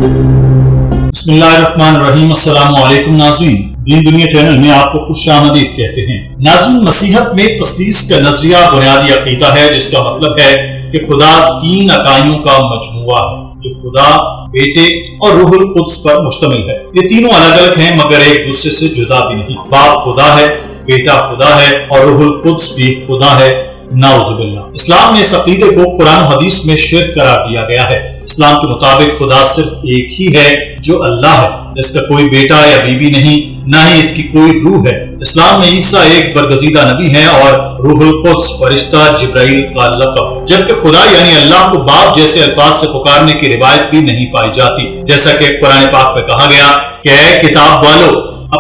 بسم اللہ الرحمن الرحیم۔ السلام علیکم ناظرین، دین دنیا چینل میں آپ کو خوش آمدید کہتے ہیں۔ ناظرین، مسیحت میں تثلیث کا نظریہ بنیادی عقیدہ ہے، جس کا مطلب ہے کہ خدا تین اکائیوں کا مجموعہ ہے جو خدا، بیٹے اور روح القدس پر مشتمل ہے۔ یہ تینوں الگ الگ ہیں مگر ایک دوسرے سے جدا بھی نہیں۔ باپ خدا ہے، بیٹا خدا ہے اور روح القدس بھی خدا ہے، نعوذ باللہ۔ اسلام میں اس عقیدے کو قرآن و حدیث میں شرک قرار دیا گیا ہے۔ اسلام کے مطابق خدا صرف ایک ہی ہے جو اللہ ہے، اس کا کوئی بیٹا یا بیوی نہیں، نہ ہی اس کی کوئی روح ہے۔ اسلام میں عیسیٰ ایک برگزیدہ نبی ہے اور روح القدس فرشتہ جبرائیل کا لقب، جبکہ خدا یعنی اللہ کو باپ جیسے الفاظ سے پکارنے کی روایت بھی نہیں پائی جاتی، جیسا کہ قرآن پاک میں کہا گیا کہ اے کتاب والو،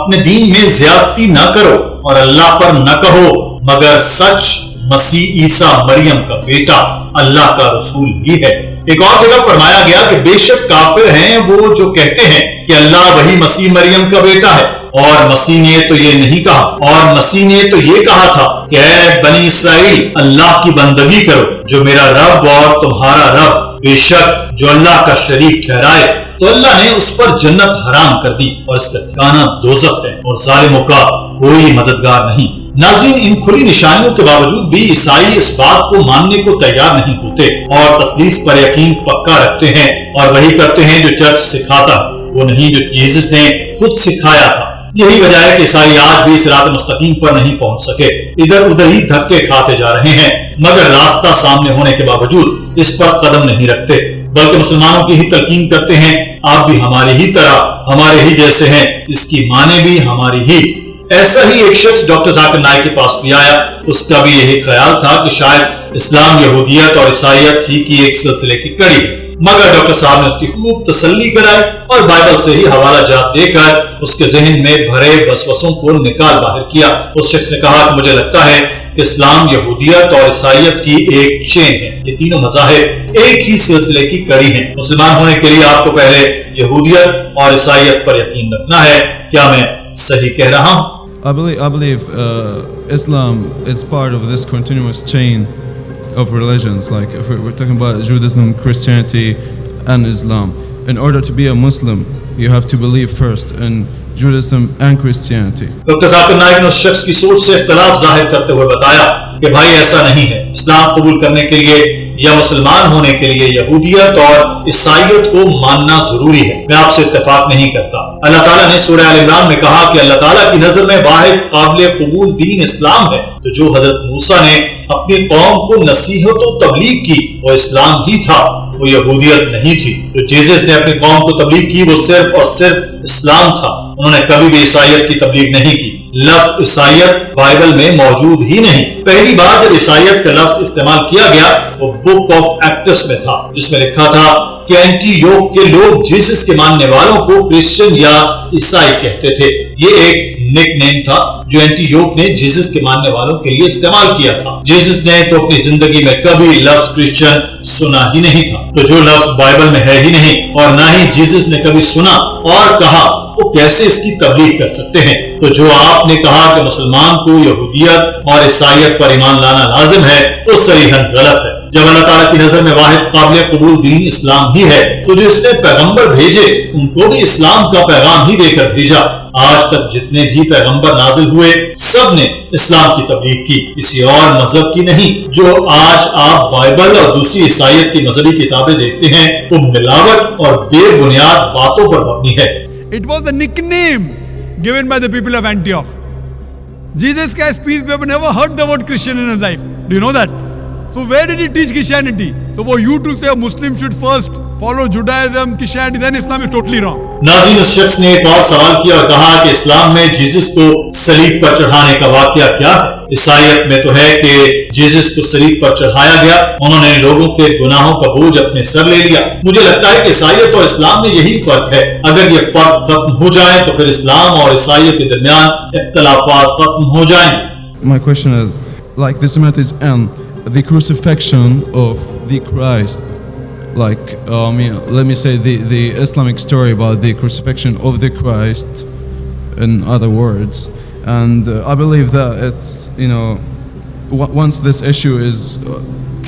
اپنے دین میں زیادتی نہ کرو اور اللہ پر نہ کہو مگر سچ، مسیح عیسیٰ مریم کا بیٹا اللہ کا رسول ہی ہے۔ ایک اور جگہ فرمایا گیا کہ بے شک کافر ہیں وہ جو کہتے ہیں کہ اللہ وہی مسیح مریم کا بیٹا ہے، اور مسیح نے تو یہ نہیں کہا، اور مسیح نے تو یہ کہا تھا کہ اے بنی اسرائیل، اللہ کی بندگی کرو جو میرا رب اور تمہارا رب، بے شک جو اللہ کا شریک ٹھہرائے تو اللہ نے اس پر جنت حرام کر دی اور اس کا ٹھکانہ دوزخ ہے اور ظالموں کا کوئی مددگار نہیں۔ ناظرین، ان کھلی نشانیوں کے باوجود بھی عیسائی اس بات کو ماننے کو تیار نہیں ہوتے اور تثلیث پر یقین پکا رکھتے ہیں اور وہی کرتے ہیں جو چرچ سکھاتا ہے، وہ نہیں جو جیسس نے خود سکھایا تھا۔ یہی وجہ ہے کہ عیسائی آج بھی صراط مستقیم پر نہیں پہنچ سکے، ادھر ادھر ہی دھکے کھاتے جا رہے ہیں مگر راستہ سامنے ہونے کے باوجود اس پر قدم نہیں رکھتے، بلکہ مسلمانوں کی ہی تلقین کرتے ہیں، آپ بھی ہماری ہی طرح، ہمارے ہی جیسے ہیں، اس کی معنی بھی ہماری ہی۔ ایسا ہی ایک شخص ڈاکٹر ذاکر نائک کے پاس بھی آیا، اس کا بھی یہی خیال تھا کہ شاید اسلام یہودیت اور عیسائیت ہی کی ایک سلسلے کی کڑی ہے، مگر ڈاکٹر صاحب نے اس کی خوب تسلی کرائی اور بائبل سے ہی حوالہ جات دے کر اس کے ذہن میں بھرے وسوسوں کو نکال باہر کیا۔ اس شخص نے کہا کہ مجھے لگتا ہے کہ اسلام یہودیت اور عیسائیت کی ایک چین ہے، یہ تینوں مذاہب ایک ہی سلسلے کی کڑی ہیں۔ مسلمان ہونے کے لیے آپ کو پہلے یہودیت اور عیسائیت پر یقین رکھنا ہے۔ کیا میں صحیح کہہ رہا ہوں؟ I believe Islam is part of this continuous chain of religions. Like if we're talking about Judaism, Christianity, and Islam. In order to be a Muslim, you have to believe first in Judaism and Christianity. Doctor Zakir Naik نے اس شخص کی سوچ سے اختلاف ظاہر کرتے ہوئے بتایا کہ بھائی ایسا نہیں ہے، اسلام قبول کرنے کے لیے یا مسلمان ہونے کے لیے یہودیت اور عیسائیت کو ماننا ضروری ہے۔ میں آپ سے اتفاق نہیں کرتا۔ اللہ تعالیٰ نے سورہ آل عمران میں کہا کہ اللہ تعالیٰ کی نظر میں واحد قابل قبول دین اسلام ہے، تو جو حضرت موسیٰ نے اپنی قوم کو نصیحت و تبلیغ کی وہ اسلام ہی تھا، وہ یہودیت نہیں تھی۔ جو جیسس نے اپنی قوم کو تبلیغ کی وہ صرف اور صرف اسلام تھا، انہوں نے کبھی بھی عیسائیت کی تبلیغ نہیں کی۔ لفظ عیسائیت بائبل میں موجود ہی نہیں۔ پہلی بار جب عیسائیت کا لفظ استعمال کیا گیا وہ بک آف ایکٹس میں تھا، جس میں لکھا تھا کہ اینٹی یوک کے لوگ جیسس کے ماننے والوں کو کرسچن یا عیسائی کہتے تھے۔ یہ ایک نک نیم تھا جو اینٹی یوک نے جیسس کے ماننے والوں کے لیے استعمال کیا تھا۔ جیسس نے تو اپنی زندگی میں کبھی لفظ کرسچن سنا ہی نہیں تھا، تو جو لفظ بائبل میں ہے ہی نہیں اور نہ ہی جیسس نے کبھی سنا اور کہا، وہ کیسے اس کی تبلیغ کر سکتے ہیں؟ تو جو آپ نے کہا کہ مسلمان کو یہودیت اور عیسائیت پر ایمان لانا لازم ہے، وہ صریحاً غلط ہے۔ جب اللہ تعالیٰ کی نظر میں واحد قابل قبول دین اسلام ہی ہے تو جو اس نے پیغمبر بھیجے ان کو بھی اسلام کا پیغام ہی دے کر بھیجا۔ آج تک جتنے بھی پیغمبر نازل ہوئے سب نے اسلام کی تبلیغ کی، کسی اور مذہب کی نہیں۔ جو آج آپ بائبل اور دوسری عیسائیت کی مذہبی کتابیں دیکھتے ہیں وہ ملاوٹ اور بے بنیاد باتوں پر مبنی ہے۔ It was a nickname given by the people of Antioch. Jesus Christ, peace be upon him, never heard the word Christian in his life. Do you know that? So where did he teach Christianity? So for you to say a Muslim should first follow Judaism, Christianity, then Islam is totally wrong. ناظرین، اس شخص نے ایک اور سوال کیا اور کہا کہ اسلام میں جیسس کو صلیب پر چڑھانے کا واقعہ کیا ہے؟ عیسائیت میں تو ہے کہ جیسس کو صلیب پر چڑھایا گیا، انہوں نے لوگوں کے گناہوں کا بوجھ اپنے سر لے لیا۔ مجھے لگتا ہے کہ عیسائیت اور اسلام میں یہی فرق ہے، اگر یہ فرق ختم ہو جائے تو پھر اسلام اور عیسائیت کے درمیان اختلافات ختم ہو جائیں گے۔ My question is, like the similarities and the crucifixion of the Christ, like let me say the Islamic story about the crucifixion of the Christ, in other words, and I believe that it's, once this issue is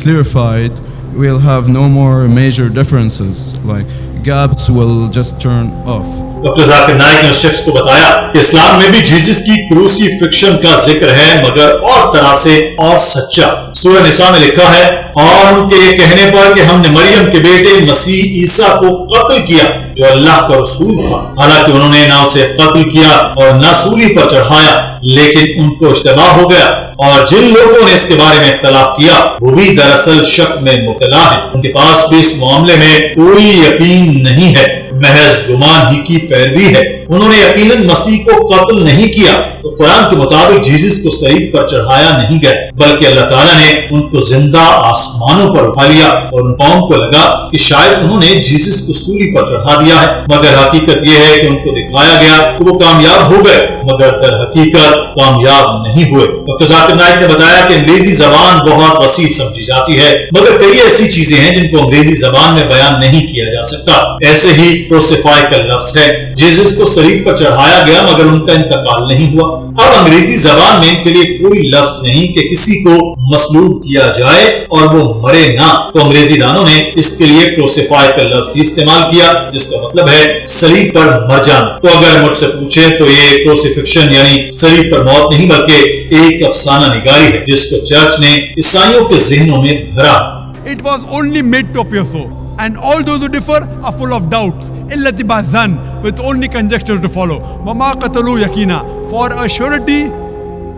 clarified, we'll have no more major differences. Like gaps will just turn off. Doctor Zakir Naik نے اس شخص کو بتایا کہ اسلام میں بھی Jesus کی crucifixion کا ذکر ہے مگر اور طرح سے اور سچا. سورہ نساء میں لکھا ہے اور ان کے کہنے پر کہ ہم نے مریم کے بیٹے مسیح عیسیٰ کو قتل کیا جو اللہ کا رسول تھا، حالانکہ انہوں نے نہ اسے قتل کیا اور نہ سولی پر چڑھایا، لیکن ان کو اشتباہ ہو گیا اور جن لوگوں نے اس کے بارے میں اختلاف کیا وہ بھی دراصل شک میں مبتلا ہے. ان کے پاس بھی اس معاملے میں کوئی یقین نہیں ہے، محض گمان ہی کی پیروی ہے. انہوں نے یقیناً مسیح کو قتل نہیں کیا تو قرآن کے مطابق جیزس کو صلیب پر چڑھایا نہیں گیا، بلکہ اللہ تعالیٰ نے ان کو زندہ آسمانوں پر اٹھا لیا اور ان قوم کو لگا کہ شاید انہوں نے جیزس کو سولی پر چڑھا دیا ہے، مگر حقیقت یہ ہے کہ ان کو دکھایا گیا کہ وہ کامیاب ہو گئے مگر در حقیقت کامیاب نہیں ہوئے. ڈاکٹر ذاکر نائک نے بتایا کہ انگریزی زبان بہت وسیع سمجھی جاتی ہے مگر کئی ایسی چیزیں ہیں جن کو انگریزی زبان میں بیان نہیں کیا جا سکتا. ایسے ہی کروسیفائی کا لفظ ہے، جیزس کو صلیب پر چڑھایا گیا مگر ان کا انتقال نہیں ہوا. اب انگریزی زبان میں ان کے لیے کوئی لفظ نہیں کہ کسی کو مصلوب کیا جائے اور وہ مرے نہ، تو انگریزی دانوں نے اس کے لیے کروسیفائی کا لفظ استعمال کیا جس کا مطلب ہے صلیب پر مر جانا. تو اگر مجھ سے پوچھے تو یہ کروسیفکشن یعنی صلیب پر موت نہیں بلکہ ایک افسانہ نگاری ہے جس کو چرچ نے عیسائیوں کے ذہنوں میں بھرا. It was only made to appear so, and all those who differ are full of doubts. Illati bazan, with only conjecture to follow. Wama qatalu yakina, for a surety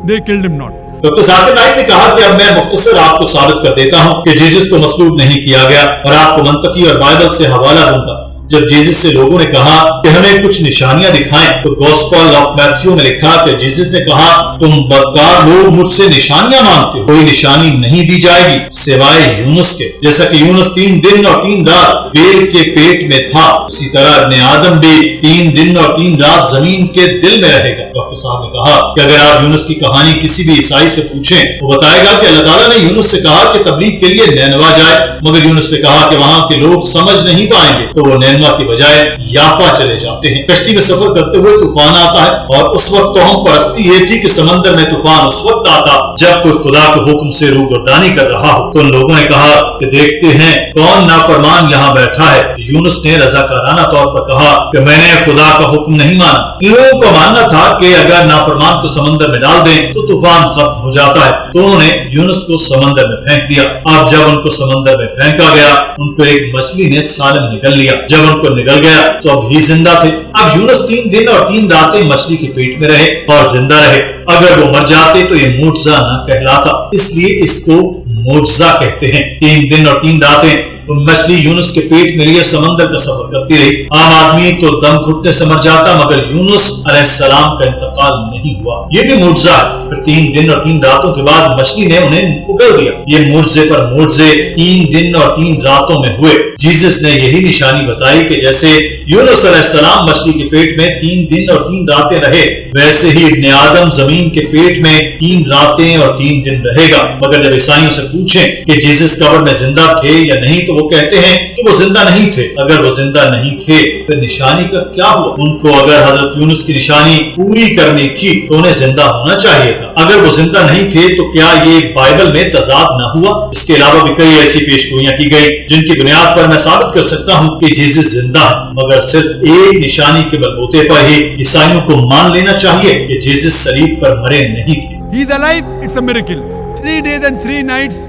they killed him not. Doctor Zakir Naik نے کہا کہ اب میں مختصر آپ کو ثابت کر دیتا ہوں کہ جیزس کو مصلوب نہیں کیا گیا اور آپ کو منطقی اور بائبل سے حوالہ دوں گا. جب جیزس سے لوگوں نے کہا کہ ہمیں کچھ نشانیاں دکھائیں تو گوسپل آف میتھیو میں لکھا کہ جیزس نے کہا تم بدکار لوگ مجھ سے نشانیاں مانگتے ہو، کوئی نشانی نہیں دی جائے گی سوائے یونس کے. جیسا کہ یونس 3 دن اور 3 رات ویل کے پیٹ میں تھا، اسی طرح ابن آدم بھی 3 دن اور 3 رات زمین کے دل میں رہے گا. ڈاکٹر صاحب نے کہا کہ اگر آپ یونس کی کہانی کسی بھی عیسائی سے پوچھیں وہ بتائے گا کہ اللہ تعالیٰ نے یونس سے کہا کہ تبلیغ کے لیے نینوا جائے، مگر یونس نے کہا کہ وہاں کے لوگ سمجھ نہیں پائیں گے تو وہ نینوا کی بجائے یافا چلے جاتے ہیں. کشتی میں سفر کرتے ہوئے طوفان آتا ہے اور اس وقت تو ہم پرستی یہ تھی کہ سمندر میں طوفان اس وقت آتا جب کوئی خدا کے حکم سے روگردانی کر رہا ہو. تو ان لوگوں نے کہا کہ دیکھتے ہیں کون نافرمان یہاں بیٹھا ہے. یونس نے رضاکارانہ طور پر کہا کہ میں نے خدا کا حکم نہیں مانا. ان لوگوں کو ماننا تھا کہ اگر نافرمان کو سمندر میں ڈال دیں تو طوفان ختم ہو جاتا ہے، تو انہوں نے یونس کو سمندر میں پھینک دیا. اب جب ان کو سمندر میں پھینکا گیا ان کو ایک مچھلی نے سالم نگل لیا. جب ان کو نگل گیا تو اب ہی زندہ تھے. اب یونس 3 دن اور 3 راتیں مچھلی کے پیٹ میں رہے اور زندہ رہے. اگر وہ مر جاتے تو یہ معجزہ نہ کہلاتا، اس لیے اس کو معجزہ کہتے ہیں. 3 دن اور 3 راتیں مچھلی یونس کے پیٹ میں لیے سمندر کا سفر کرتی رہی. عام آدمی تو دم گھٹنے سے مر جاتا مگر یونس علیہ السلام کا انتقال نہیں ہوا. یہ بھی معجزہ ہے. پھر 3 دن اور 3 راتوں کے بعد مچھلی نے انہیں اگل دیا. یہ معجزے پر معجزے 3 دن اور 3 راتوں میں ہوئے. جیزس نے یہی نشانی بتائی کہ جیسے یونس علیہ السلام مچھلی کے پیٹ میں 3 دن اور 3 راتیں رہے ویسے ہی ابن آدم زمین کے پیٹ میں 3 راتیں اور 3 دن رہے گا. مگر جب عیسائیوں سے پوچھیں کہ جیزس قبر میں زندہ تھے یا نہیں تو وہ کہتے ہیں کہ وہ زندہ نہیں تھے. اگر وہ زندہ نہیں تھے تو نشانی کا کیا ہوا؟ ان کو اگر حضرت یونس کی نشانی پوری کرنی تھی تو انہیں زندہ ہونا چاہیے تھا. اگر وہ زندہ نہیں تھے تو کیا یہ بائبل میں تضاد نہ ہوا؟ اس کے علاوہ بھی کئی ایسی پیشگوئیاں کی گئی جن کی بنیاد پر میں ثابت کر سکتا ہوں کہ جیزس زندہ ہے، مگر صرف ایک نشانی کے بلبوتے پر ہی عیسائیوں کو مان لینا چاہیے کہ جیزس صلیب پر مرے نہیں تھے. He is alive, it's a miracle. 3 days and 3 nights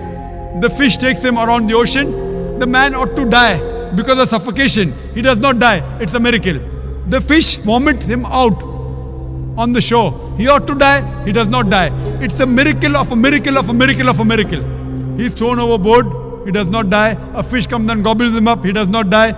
the fish takes him around the ocean. The man ought to die because of suffocation. He does not die. It's a miracle. The fish vomits him out on the shore. He ought to die. He does not die. It's a miracle of a miracle of a miracle of a miracle. He's thrown overboard. He does not die. A fish comes and gobbles him up. He does not die.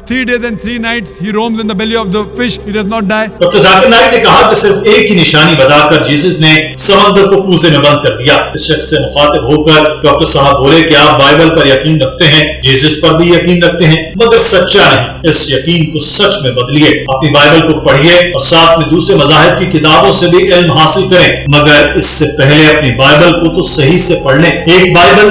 3 days and 3 nights he roams in the belly of the fish. He does not die. Doctor Zakir Naik نے کہا کہ صرف ایک ہی نشانی بتا کر Jesus نے سمندر کو کوزے میں بند کر دیا. اس شخص سے مخاطب ہو کر ڈاکٹر صاحب بولے کہ آپ بائبل پر یقین رکھتے ہیں، جیزس پر بھی یقین رکھتے ہیں مگر سچا نہیں. اس یقین کو سچ میں بدلیے. اپنی بائبل کو پڑھیے اور ساتھ میں دوسرے مذاہب کی کتابوں سے بھی علم حاصل کریں، مگر اس سے پہلے اپنی بائبل کو تو صحیح سے پڑھ لیں. ایک بائبل